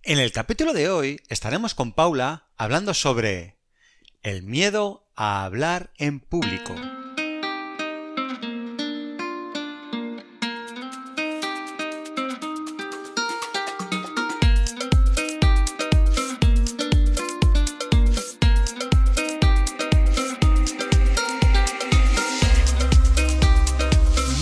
En el capítulo de hoy estaremos con Paula hablando sobre el miedo a hablar en público.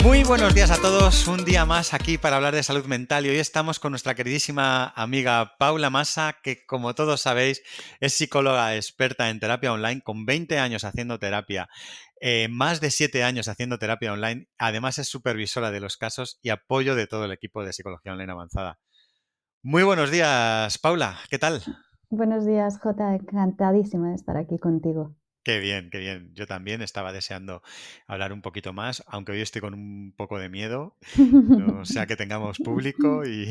Muy buenos días a todos, un día más aquí para hablar de salud mental y hoy estamos con nuestra queridísima amiga Paula Massa, que como todos sabéis es psicóloga experta en terapia online con 20 años haciendo terapia, más de 7 años haciendo terapia online, además es supervisora de los casos y apoyo de todo el equipo de psicología online avanzada. Muy buenos días, Paula, ¿qué tal? Buenos días, Jota. Encantadísima de estar aquí contigo. Qué bien, qué bien. Yo también estaba deseando hablar un poquito más, aunque hoy estoy con un poco de miedo, no sea que tengamos público y,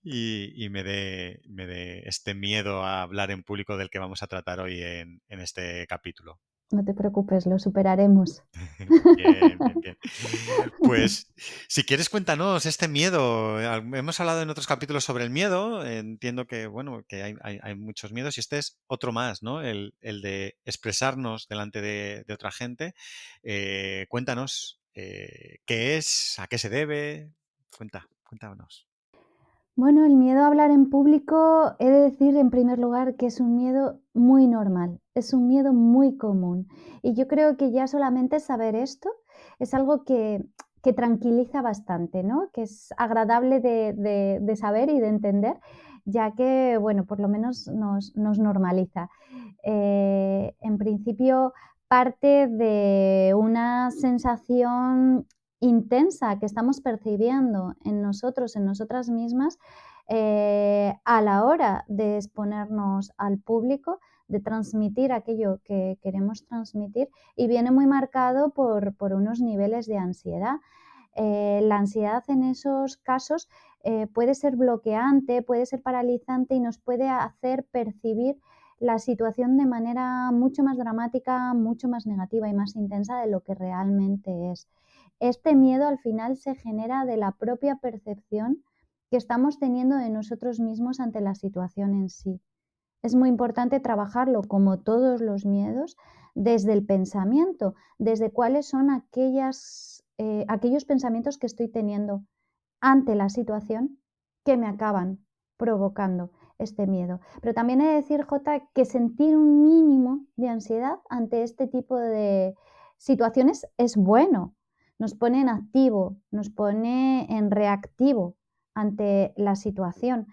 y me dé este miedo a hablar en público del que vamos a tratar hoy en este capítulo. No te preocupes, lo superaremos. Bien, bien, bien. Pues, si quieres, cuéntanos este miedo. Hemos hablado en otros capítulos sobre el miedo. Entiendo que, bueno, que hay muchos miedos y este es otro más, ¿no? El de expresarnos delante de otra gente. Cuéntanos qué es, a qué se debe. Cuéntanos. Bueno, el miedo a hablar en público, he de decir en primer lugar que es un miedo muy normal, es un miedo muy común. Y yo creo que ya solamente saber esto es algo que tranquiliza bastante, ¿no? Que es agradable de saber y de entender, ya que, bueno, por lo menos nos normaliza. En principio parte de una sensación intensa que estamos percibiendo en nosotros, en nosotras mismas, a la hora de exponernos al público, de transmitir aquello que queremos transmitir, y viene muy marcado por unos niveles de ansiedad. La ansiedad en esos casos puede ser bloqueante, puede ser paralizante y nos puede hacer percibir la situación de manera mucho más dramática, mucho más negativa y más intensa de lo que realmente es. Este miedo al final se genera de la propia percepción que estamos teniendo de nosotros mismos ante la situación en sí. Es muy importante trabajarlo, como todos los miedos, desde el pensamiento, desde cuáles son aquellos pensamientos que estoy teniendo ante la situación que me acaban provocando este miedo. Pero también he de decir, Jota, que sentir un mínimo de ansiedad ante este tipo de situaciones es bueno. Nos pone en activo, nos pone en reactivo ante la situación.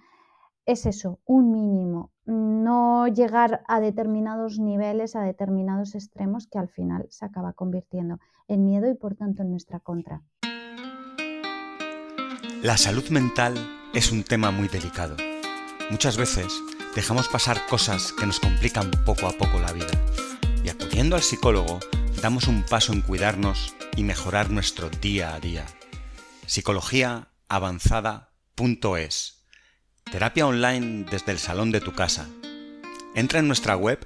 Es eso, un mínimo. No llegar a determinados niveles, a determinados extremos que al final se acaba convirtiendo en miedo y por tanto en nuestra contra. La salud mental es un tema muy delicado. Muchas veces dejamos pasar cosas que nos complican poco a poco la vida y acudiendo al psicólogo damos un paso en cuidarnos y mejorar nuestro día a día. Psicologiaavanzada.es. Terapia online desde el salón de tu casa. Entra en nuestra web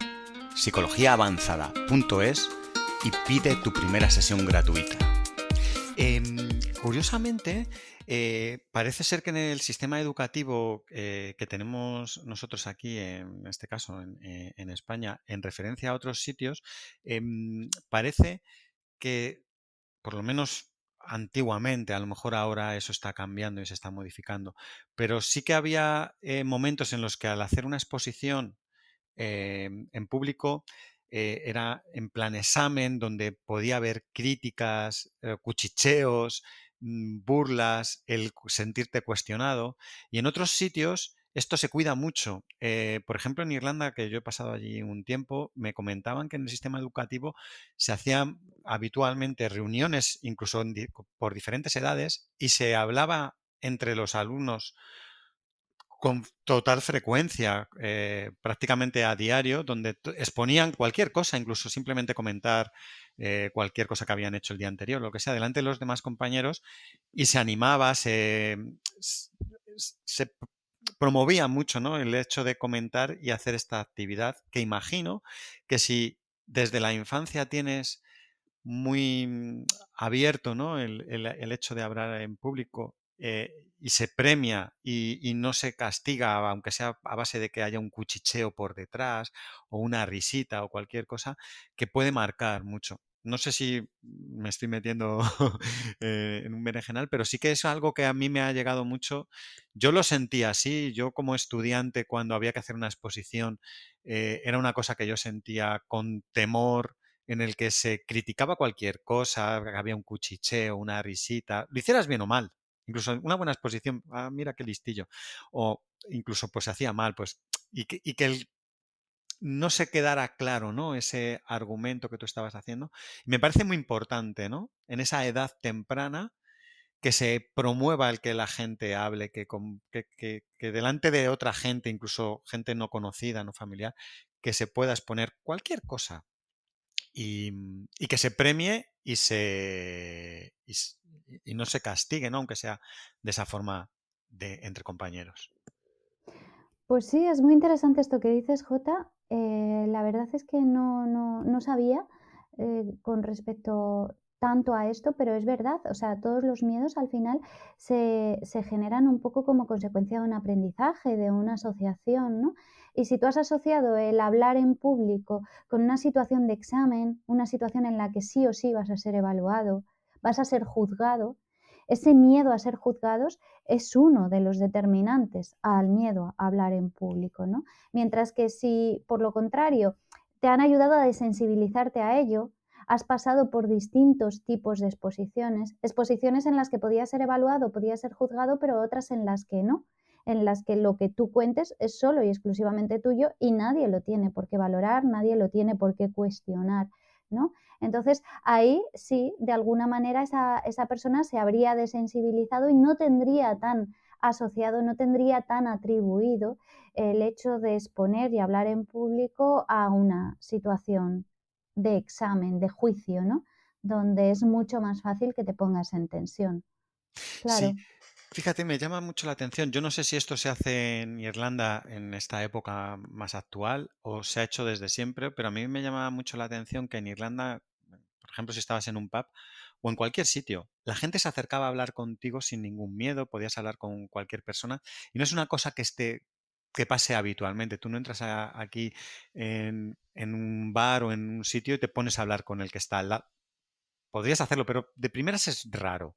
psicologiaavanzada.es y pide tu primera sesión gratuita. Curiosamente, parece ser que en el sistema educativo que tenemos nosotros aquí, en este caso en España, en referencia a otros sitios, parece que, por lo menos antiguamente, a lo mejor ahora eso está cambiando y se está modificando, pero sí que había momentos en los que al hacer una exposición en público era en plan examen donde podía haber críticas, cuchicheos, burlas, el sentirte cuestionado. Y en otros sitios esto se cuida mucho. Por ejemplo, en Irlanda, que yo he pasado allí un tiempo, me comentaban que en el sistema educativo se hacían habitualmente reuniones, incluso por diferentes edades, y se hablaba entre los alumnos con total frecuencia, prácticamente a diario, donde exponían cualquier cosa, incluso simplemente comentar cualquier cosa que habían hecho el día anterior, lo que sea, delante de los demás compañeros, y se animaba, se promovía mucho, ¿no? El hecho de comentar y hacer esta actividad, que imagino que si desde la infancia tienes muy abierto, ¿no? El hecho de hablar en público. y se premia y no se castiga, aunque sea a base de que haya un cuchicheo por detrás o una risita o cualquier cosa, que puede marcar mucho. No sé si me estoy metiendo en un berenjenal, pero sí que es algo que a mí me ha llegado mucho. Yo lo sentía así, yo como estudiante cuando había que hacer una exposición, era una cosa que yo sentía con temor, en el que se criticaba cualquier cosa, había un cuchicheo, una risita, lo hicieras bien o mal. Incluso una buena exposición, ah, mira qué listillo. O incluso pues se hacía mal, pues, y que no se quedara claro, ¿no? Ese argumento que tú estabas haciendo. Me parece muy importante, ¿no? En esa edad temprana que se promueva el que la gente hable, que delante de otra gente, incluso gente no conocida, no familiar, que se pueda exponer cualquier cosa y que se premie y no se castigue, ¿no? Aunque sea de esa forma entre compañeros. Pues sí, es muy interesante esto que dices, Jota. La verdad es que no sabía con respecto tanto a esto, pero es verdad, o sea, todos los miedos al final se generan un poco como consecuencia de un aprendizaje, de una asociación, ¿no? Y si tú has asociado el hablar en público con una situación de examen, una situación en la que sí o sí vas a ser evaluado, vas a ser juzgado, ese miedo a ser juzgados es uno de los determinantes al miedo a hablar en público, ¿no? Mientras que si, por lo contrario, te han ayudado a desensibilizarte a ello, has pasado por distintos tipos de exposiciones, exposiciones en las que podías ser evaluado, podías ser juzgado, pero otras en las que no, en las que lo que tú cuentes es solo y exclusivamente tuyo y nadie lo tiene por qué valorar, nadie lo tiene por qué cuestionar, ¿no? Entonces, ahí sí, de alguna manera esa persona se habría desensibilizado y no tendría tan asociado, no tendría tan atribuido el hecho de exponer y hablar en público a una situación de examen, de juicio, ¿no? Donde es mucho más fácil que te pongas en tensión. Sí, Claro. fíjate, me llama mucho la atención. Yo no sé si esto se hace en Irlanda en esta época más actual o se ha hecho desde siempre, pero a mí me llama mucho la atención que en Irlanda, por ejemplo, si estabas en un pub o en cualquier sitio, la gente se acercaba a hablar contigo sin ningún miedo, podías hablar con cualquier persona y no es una cosa que pase habitualmente. Tú no entras aquí en un bar o en un sitio y te pones a hablar con el que está al lado. Podrías hacerlo, pero de primeras es raro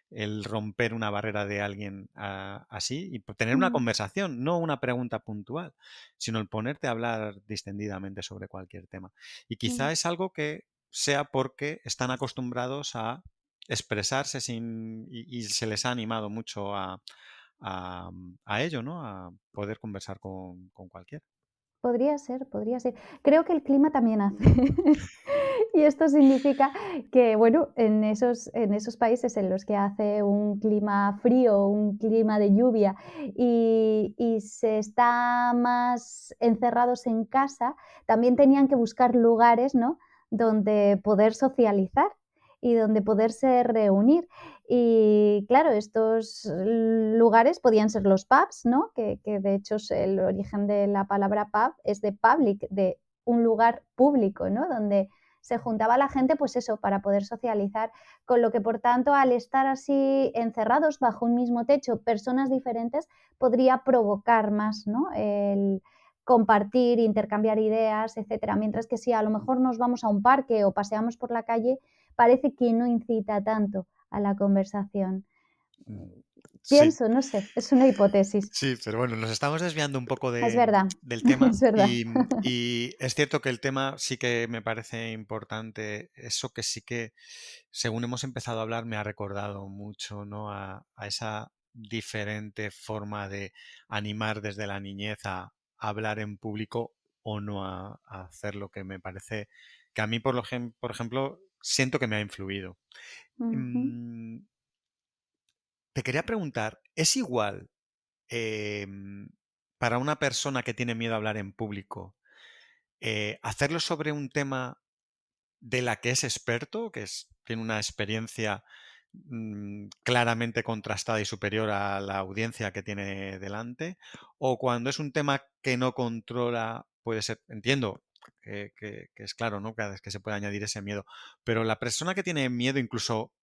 el romper una barrera de alguien así y tener una Mm, conversación, no una pregunta puntual, sino el ponerte a hablar distendidamente sobre cualquier tema. Y mm. quizá es algo que sea porque están acostumbrados a expresarse y se les ha animado mucho a ello, ¿no? A poder conversar con cualquiera. Podría ser, podría ser. Creo que el clima también hace. Y esto significa que, bueno, en esos países en los que hace un clima frío, un clima de lluvia y se está más encerrados en casa, también tenían que buscar lugares, ¿no?, donde poder socializar y donde poderse reunir. Y claro, estos lugares podían ser los pubs, ¿no? Que de hecho el origen de la palabra pub es de public, de un lugar público, ¿no? Donde se juntaba la gente, pues eso, para poder socializar, con lo que por tanto al estar así encerrados bajo un mismo techo, personas diferentes, podría provocar más, ¿no? El compartir, intercambiar ideas, etcétera. Mientras que si a lo mejor nos vamos a un parque o paseamos por la calle, parece que no incita tanto a la conversación. Mm, sí, Pienso, no sé, es una hipótesis. sí, pero bueno, nos estamos desviando un poco Es verdad, del tema es verdad. y es cierto que el tema sí que me parece importante. Eso que sí que, según hemos empezado a hablar, me ha recordado mucho, ¿no? A esa diferente forma de animar desde la niñez a hablar en público o no a hacerlo, que me parece que a mí, por ejemplo, siento que me ha influido. Ujú. Mm, Te quería preguntar, ¿es igual? Para una persona que tiene miedo a hablar en público, hacerlo sobre un tema de la que es experto, tiene una experiencia claramente contrastada y superior a la audiencia que tiene delante, o cuando es un tema que no controla, puede ser, entiendo que es claro, ¿no? Que se puede añadir ese miedo, pero la persona que tiene miedo incluso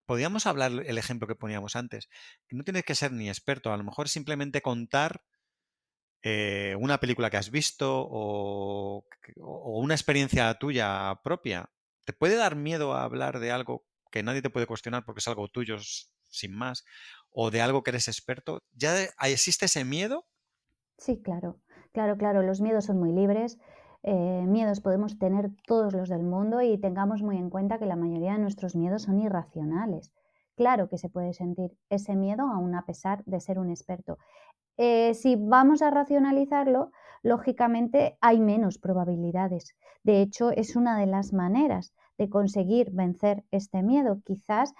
podríamos hablar el ejemplo que poníamos antes, que no tienes que ser ni experto, a lo mejor simplemente contar una película que has visto o una experiencia tuya propia. ¿Te puede dar miedo a hablar de algo que nadie te puede cuestionar porque es algo tuyo sin más? ¿O de algo que eres experto? ¿Ya existe ese miedo? Sí, claro, claro, claro, los miedos son muy libres. Miedos podemos tener todos los del mundo y tengamos muy en cuenta que la mayoría de nuestros miedos son irracionales. Claro que se puede sentir ese miedo aún a pesar de ser un experto. Si vamos a racionalizarlo, lógicamente hay menos probabilidades. De hecho, es una de las maneras de conseguir vencer este miedo, quizás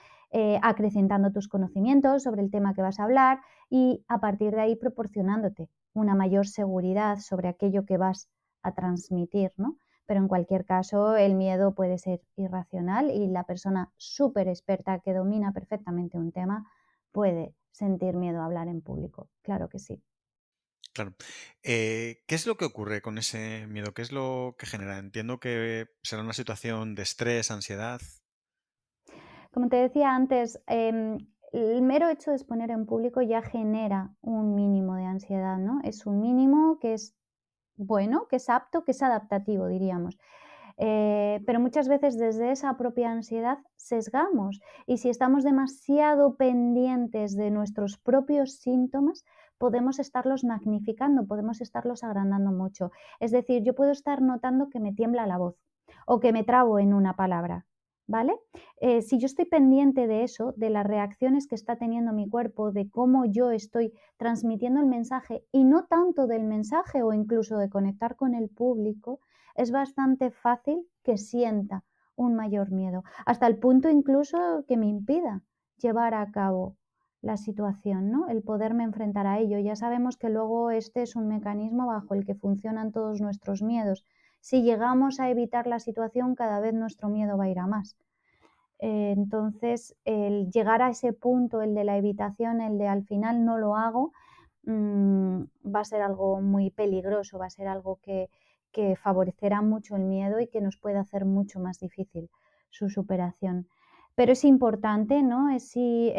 acrecentando tus conocimientos sobre el tema que vas a hablar y a partir de ahí proporcionándote una mayor seguridad sobre aquello que vas a transmitir, ¿no? Pero en cualquier caso, el miedo puede ser irracional y la persona súper experta que domina perfectamente un tema puede sentir miedo a hablar en público. Claro que sí. Claro. ¿Qué es lo que ocurre con ese miedo? ¿Qué es lo que genera? Entiendo que será una situación de estrés, ansiedad. Como te decía antes, el mero hecho de exponer en público ya genera un mínimo de ansiedad, ¿no? Es un mínimo que es bueno, que es apto, que es adaptativo, diríamos. Pero muchas veces desde esa propia ansiedad sesgamos y si estamos demasiado pendientes de nuestros propios síntomas, podemos estarlos magnificando, podemos estarlos agrandando mucho. Es decir, yo puedo estar notando que me tiembla la voz o que me trabo en una palabra, ¿vale? Si yo estoy pendiente de eso, de las reacciones que está teniendo mi cuerpo, de cómo yo estoy transmitiendo el mensaje y no tanto del mensaje o incluso de conectar con el público, es bastante fácil que sienta un mayor miedo, hasta el punto incluso que me impida llevar a cabo la situación, ¿no? El poderme enfrentar a ello. Ya sabemos que luego este es un mecanismo bajo el que funcionan todos nuestros miedos. Si llegamos a evitar la situación, cada vez nuestro miedo va a ir a más. Entonces, el llegar a ese punto, el de la evitación, el de al final no lo hago, va a ser algo muy peligroso, va a ser algo que favorecerá mucho el miedo y que nos puede hacer mucho más difícil su superación. Pero es importante, ¿no? Es si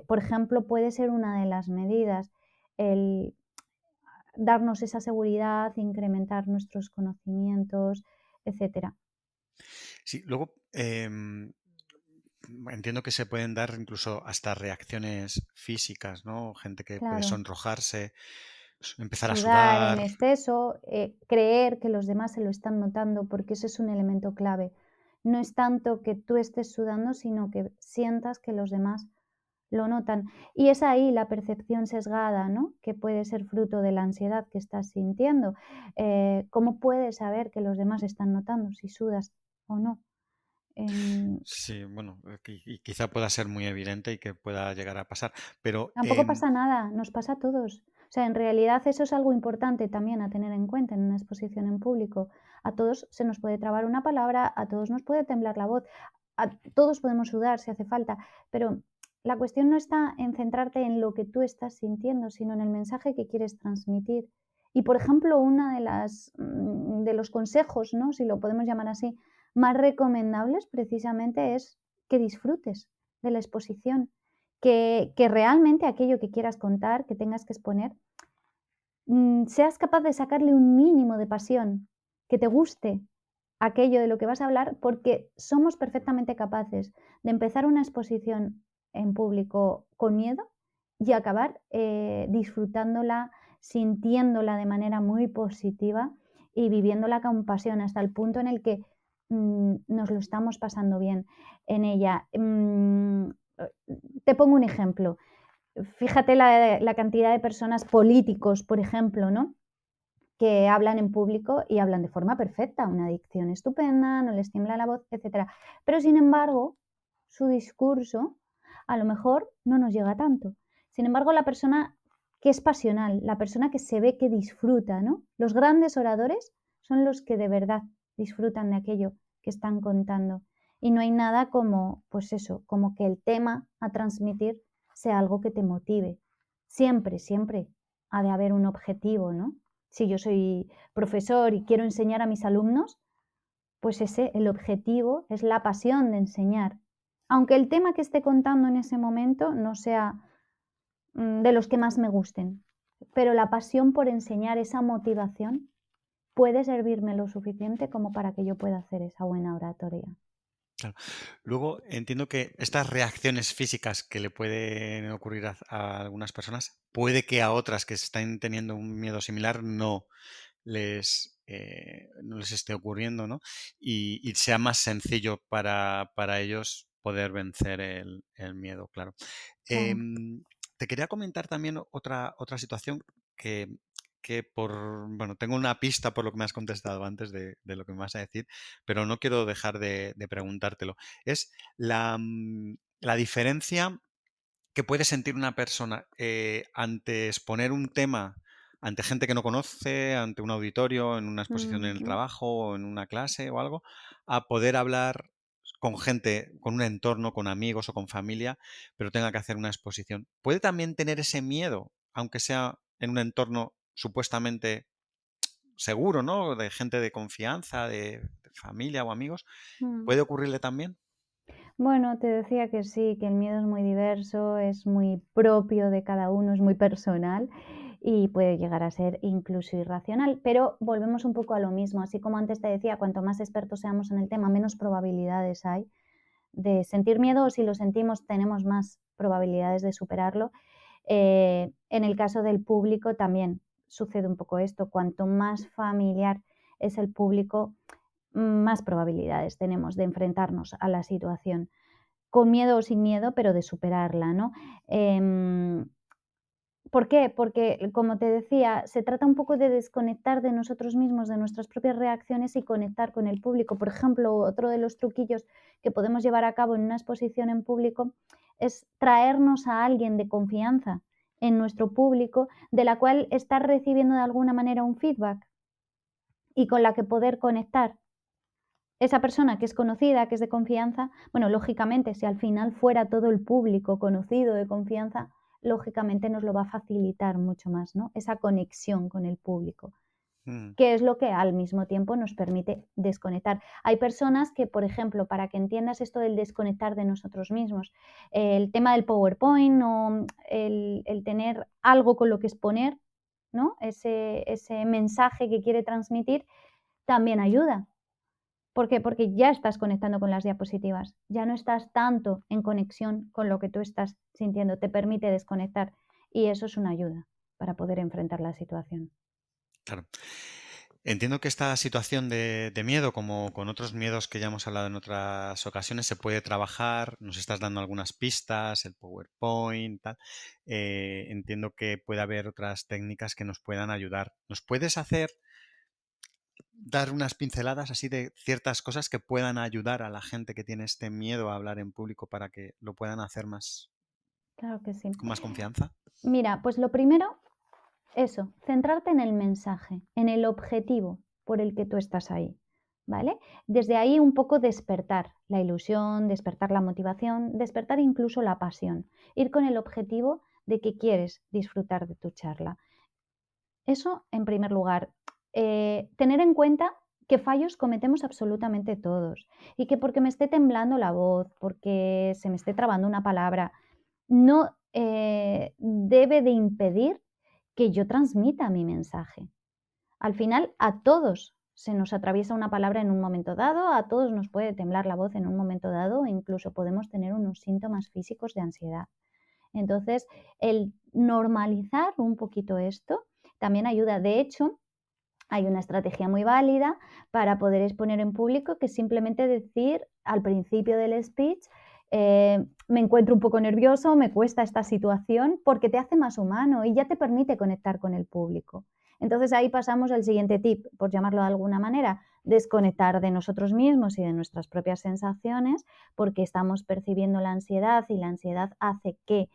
por ejemplo, puede ser una de las medidas el darnos esa seguridad, incrementar nuestros conocimientos, etcétera. Sí, luego entiendo que se pueden dar incluso hasta reacciones físicas, ¿no? Gente que puede Claro. sonrojarse, empezar a Sudar en sudar. exceso, creer que los demás se lo están notando, porque eso es un elemento clave. No es tanto que tú estés sudando, sino que sientas que los demás lo notan. Y es ahí la percepción sesgada, ¿no? Que puede ser fruto de la ansiedad que estás sintiendo. ¿Cómo puedes saber que los demás están notando si sudas o no? Em, Sí, bueno, y quizá pueda ser muy evidente y que pueda llegar a pasar. Pero Tampoco pasa nada, nos pasa a todos. O sea, en realidad eso es algo importante también a tener en cuenta en una exposición en público. A todos se nos puede trabar una palabra, a todos nos puede temblar la voz, a todos podemos sudar si hace falta, pero la cuestión no está en centrarte en lo que tú estás sintiendo, sino en el mensaje que quieres transmitir. Y, por ejemplo, una de de los consejos, ¿no? Si lo podemos llamar así, más recomendables precisamente es que disfrutes de la exposición, que realmente aquello que quieras contar, que tengas que exponer, seas capaz de sacarle un mínimo de pasión, que te guste aquello de lo que vas a hablar, porque somos perfectamente capaces de empezar una exposición en público con miedo y acabar disfrutándola, sintiéndola de manera muy positiva y viviéndola con pasión hasta el punto en el que nos lo estamos pasando bien en ella. Te pongo un ejemplo. Fíjate la cantidad de personas políticos, por ejemplo, ¿no? Que hablan en público y hablan de forma perfecta, una dicción estupenda, no les tiembla la voz, etcétera. Pero, sin embargo, su discurso a lo mejor no nos llega tanto. Sin embargo, la persona que es pasional, la persona que se ve que disfruta, ¿no? Los grandes oradores son los que de verdad disfrutan de aquello que están contando. Y no hay nada como, pues eso, como que el tema a transmitir sea algo que te motive. Siempre, siempre ha de haber un objetivo, ¿no? Si yo soy profesor y quiero enseñar a mis alumnos, pues ese, el objetivo es la pasión de enseñar. Aunque el tema que esté contando en ese momento no sea, de los que más me gusten, pero la pasión por enseñar, esa motivación, puede servirme lo suficiente como para que yo pueda hacer esa buena oratoria. Claro. Luego entiendo que estas reacciones físicas que le pueden ocurrir a algunas personas, puede que a otras que están teniendo un miedo similar no les esté ocurriendo, ¿no? Y sea más sencillo para ellos poder vencer el miedo, claro. Claro. Em, Te quería comentar también otra situación que, bueno, tengo una pista por lo que me has contestado antes de lo que me vas a decir, pero no quiero dejar de preguntártelo. Es la diferencia que puede sentir una persona ante exponer un tema ante gente que no conoce, ante un auditorio, en una exposición en el Ujú. trabajo o en una clase o algo, a poder hablar con gente, con un entorno, con amigos o con familia, pero tenga que hacer una exposición. ¿Puede también tener ese miedo, aunque sea en un entorno supuestamente seguro, ¿no? De gente de confianza, de familia o amigos? Mm. ¿Puede ocurrirle también? Bueno, te decía que sí, que el miedo es muy diverso, es muy propio de cada uno, es muy personal y puede llegar a ser incluso irracional. Pero volvemos un poco a lo mismo, así como antes te decía, cuanto más expertos seamos en el tema, menos probabilidades hay de sentir miedo, o si lo sentimos, tenemos más probabilidades de superarlo. En el caso del público también sucede un poco esto, cuanto más familiar es el público, más probabilidades tenemos de enfrentarnos a la situación, con miedo o sin miedo, pero de superarla, ¿no? Em, ¿Por qué? Porque, como te decía, se trata un poco de desconectar de nosotros mismos, de nuestras propias reacciones y conectar con el público. Por ejemplo, otro de los truquillos que podemos llevar a cabo en una exposición en público es traernos a alguien de confianza en nuestro público, de la cual estar recibiendo de alguna manera un feedback y con la que poder conectar. Esa persona que es conocida, que es de confianza, bueno, lógicamente, si al final fuera todo el público conocido de confianza, lógicamente nos lo va a facilitar mucho más, ¿no? Esa conexión con el público, Mm, que es lo que al mismo tiempo nos permite desconectar. Hay personas que, por ejemplo, para que entiendas esto del desconectar de nosotros mismos, el tema del PowerPoint o el tener algo con lo que exponer, ¿no? Ese mensaje que quiere transmitir, también ayuda. ¿Por qué? Porque ya estás conectando con las diapositivas, ya no estás tanto en conexión con lo que tú estás sintiendo, te permite desconectar y eso es una ayuda para poder enfrentar la situación. claro. Entiendo que esta situación de miedo, como con otros miedos que ya hemos hablado en otras ocasiones, se puede trabajar. Nos estás dando algunas pistas, el PowerPoint, tal. Entiendo que puede haber otras técnicas que nos puedan ayudar. ¿Nos puedes dar unas pinceladas así de ciertas cosas que puedan ayudar a la gente que tiene este miedo a hablar en público para que lo puedan hacer Claro que sí. con más confianza? Mira, pues lo primero, eso, centrarte en el mensaje, en el objetivo por el que tú estás ahí, ¿vale? Desde ahí un poco despertar la ilusión, despertar la motivación, despertar incluso la pasión, ir con el objetivo de que quieres disfrutar de tu charla. Eso en primer lugar. Tener en cuenta que fallos cometemos absolutamente todos y que porque me esté temblando la voz, porque se me esté trabando una palabra, no debe de impedir que yo transmita mi mensaje. Al final, a todos se nos atraviesa una palabra en un momento dado, a todos nos puede temblar la voz en un momento dado, e incluso podemos tener unos síntomas físicos de ansiedad. Entonces, el normalizar un poquito esto también ayuda. De hecho, hay una estrategia muy válida para poder exponer en público, que es simplemente decir al principio del speech, me encuentro un poco nervioso, me cuesta esta situación, porque te hace más humano y ya te permite conectar con el público. Entonces ahí pasamos al siguiente tip, por llamarlo de alguna manera, desconectar de nosotros mismos y de nuestras propias sensaciones, porque estamos percibiendo la ansiedad y la ansiedad hace que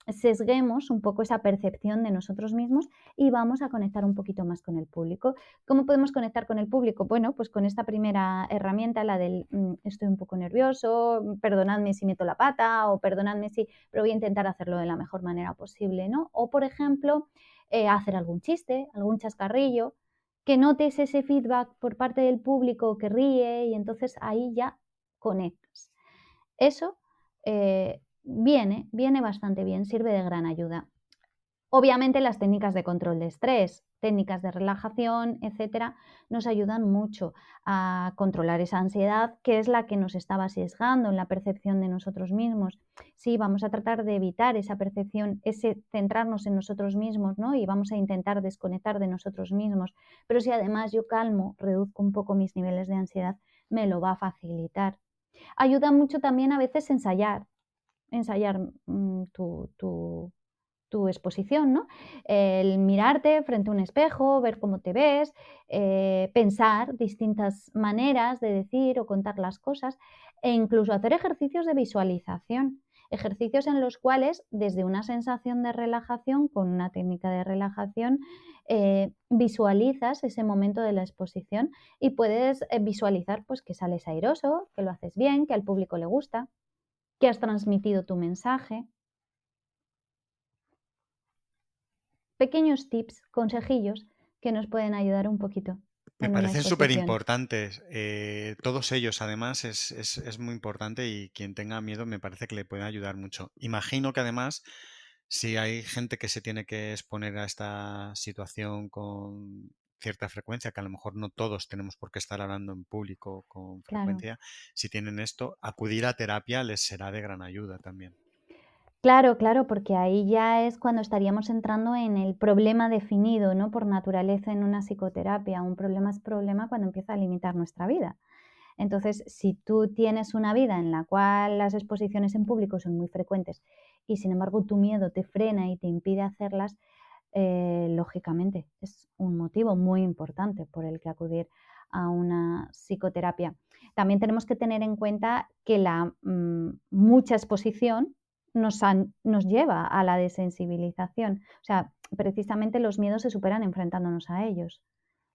sesguemos un poco esa percepción de nosotros mismos y vamos a conectar un poquito más con el público. ¿Cómo podemos conectar con el público? Bueno, pues con esta primera herramienta, la del estoy un poco nervioso, perdonadme si meto la pata o perdonadme si, pero voy a intentar hacerlo de la mejor manera posible, ¿no? O, por ejemplo, hacer algún chiste, algún chascarrillo, que notes ese feedback por parte del público que ríe y entonces ahí ya conectas. Eso viene bastante bien, sirve de gran ayuda. Obviamente las técnicas de control de estrés, técnicas de relajación, etcétera, nos ayudan mucho a controlar esa ansiedad que es la que nos estaba sesgando en la percepción de nosotros mismos. Sí, vamos a tratar de evitar esa percepción, ese centrarnos en nosotros mismos, ¿no? Y vamos a intentar desconectar de nosotros mismos. Pero si además yo calmo, reduzco un poco mis niveles de ansiedad, me lo va a facilitar. Ayuda mucho también a veces ensayar tu exposición, ¿no? El mirarte frente a un espejo, ver cómo te ves, pensar distintas maneras de decir o contar las cosas e incluso hacer ejercicios de visualización, ejercicios en los cuales desde una sensación de relajación, con una técnica de relajación, visualizas ese momento de la exposición y puedes visualizar pues, que sales airoso, que lo haces bien, que al público le gusta, que has transmitido tu mensaje. Pequeños tips, consejillos que nos pueden ayudar un poquito Me en una parecen súper exposición. importantes. Todos ellos, además, es muy importante y quien tenga miedo me parece que le puede ayudar mucho. Imagino que además, si hay gente que se tiene que exponer a esta situación con cierta frecuencia, que a lo mejor no todos tenemos por qué estar hablando en público con Claro. frecuencia, si tienen esto, acudir a terapia les será de gran ayuda también. Claro, claro, porque ahí ya es cuando estaríamos entrando en el problema definido, ¿no? Por naturaleza en una psicoterapia. Un problema es problema cuando empieza a limitar nuestra vida. Entonces, si tú tienes una vida en la cual las exposiciones en público son muy frecuentes y sin embargo tu miedo te frena y te impide hacerlas, lógicamente es un motivo muy importante por el que acudir a una psicoterapia. También tenemos que tener en cuenta que la mucha exposición nos lleva a la desensibilización. O sea, precisamente los miedos se superan enfrentándonos a ellos.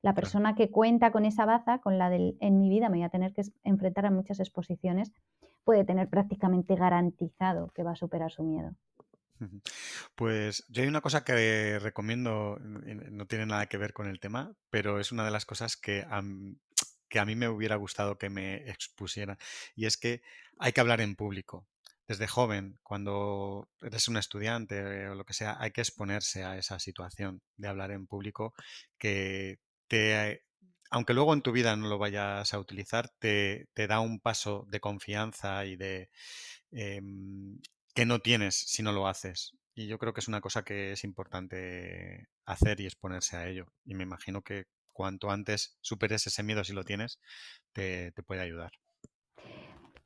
La Claro. persona que cuenta con esa baza, con la del en mi vida me voy a tener que enfrentar a muchas exposiciones, puede tener prácticamente garantizado que va a superar su miedo. Ujú. Pues yo hay una cosa que recomiendo, no tiene nada que ver con el tema, pero es una de las cosas que a mí me hubiera gustado que me expusiera, y es que hay que hablar en público. Desde joven, cuando eres un estudiante o lo que sea, hay que exponerse a esa situación de hablar en público que te, aunque luego en tu vida no lo vayas a utilizar, te da un paso de confianza y de em, que no tienes si no lo haces. Y yo creo que es una cosa que es importante hacer y exponerse a ello. Y me imagino que cuanto antes superes ese miedo si lo tienes, te puede ayudar.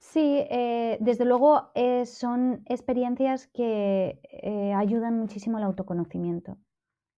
Sí, desde luego, son experiencias que, ayudan muchísimo al autoconocimiento.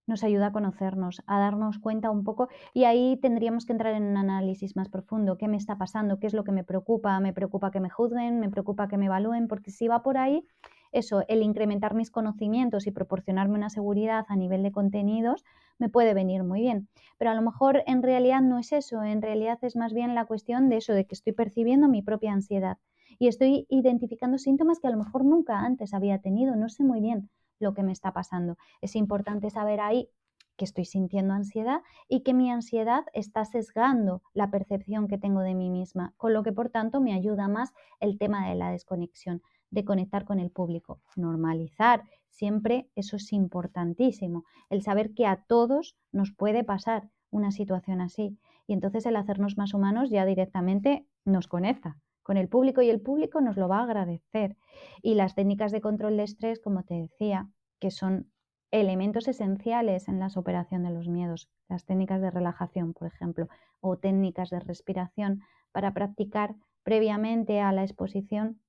Nos ayuda a conocernos, a darnos cuenta un poco y ahí tendríamos que entrar en un análisis más profundo. ¿Qué me está pasando? ¿Qué es lo que me preocupa? ¿Me preocupa que me juzguen? ¿Me preocupa que me evalúen? Porque si va por ahí, eso, el incrementar mis conocimientos y proporcionarme una seguridad a nivel de contenidos me puede venir muy bien. Pero a lo mejor en realidad no es eso, en realidad es más bien la cuestión de eso, de que estoy percibiendo mi propia ansiedad y estoy identificando síntomas que a lo mejor nunca antes había tenido, no sé muy bien lo que me está pasando. Es importante saber ahí que estoy sintiendo ansiedad y que mi ansiedad está sesgando la percepción que tengo de mí misma, con lo que por tanto me ayuda más el tema de la desconexión, de conectar con el público, normalizar, siempre eso es importantísimo, el saber que a todos nos puede pasar una situación así y entonces el hacernos más humanos ya directamente nos conecta con el público y el público nos lo va a agradecer. Y las técnicas de control de estrés, como te decía, que son elementos esenciales en la superación de los miedos, las técnicas de relajación, por ejemplo, o técnicas de respiración para practicar previamente a la exposición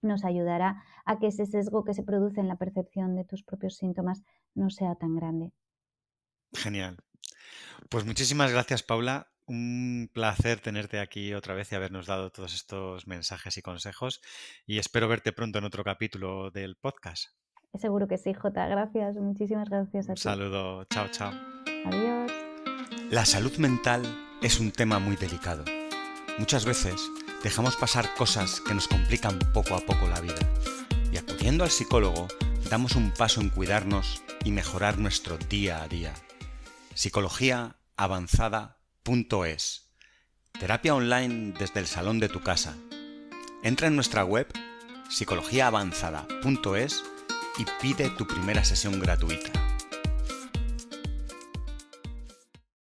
nos ayudará a que ese sesgo que se produce en la percepción de tus propios síntomas no sea tan grande. Genial. Pues muchísimas gracias, Paula. Un placer tenerte aquí otra vez y habernos dado todos estos mensajes y consejos. Y espero verte pronto en otro capítulo del podcast. Seguro que sí, Jota. Gracias, muchísimas gracias a Un ti. saludo. Chao, chao. Adiós. La salud mental es un tema muy delicado. Muchas veces dejamos pasar cosas que nos complican poco a poco la vida. Y acudiendo al psicólogo, damos un paso en cuidarnos y mejorar nuestro día a día. Psicologiaavanzada.es. Terapia online desde el salón de tu casa. Entra en nuestra web psicologiaavanzada.es y pide tu primera sesión gratuita.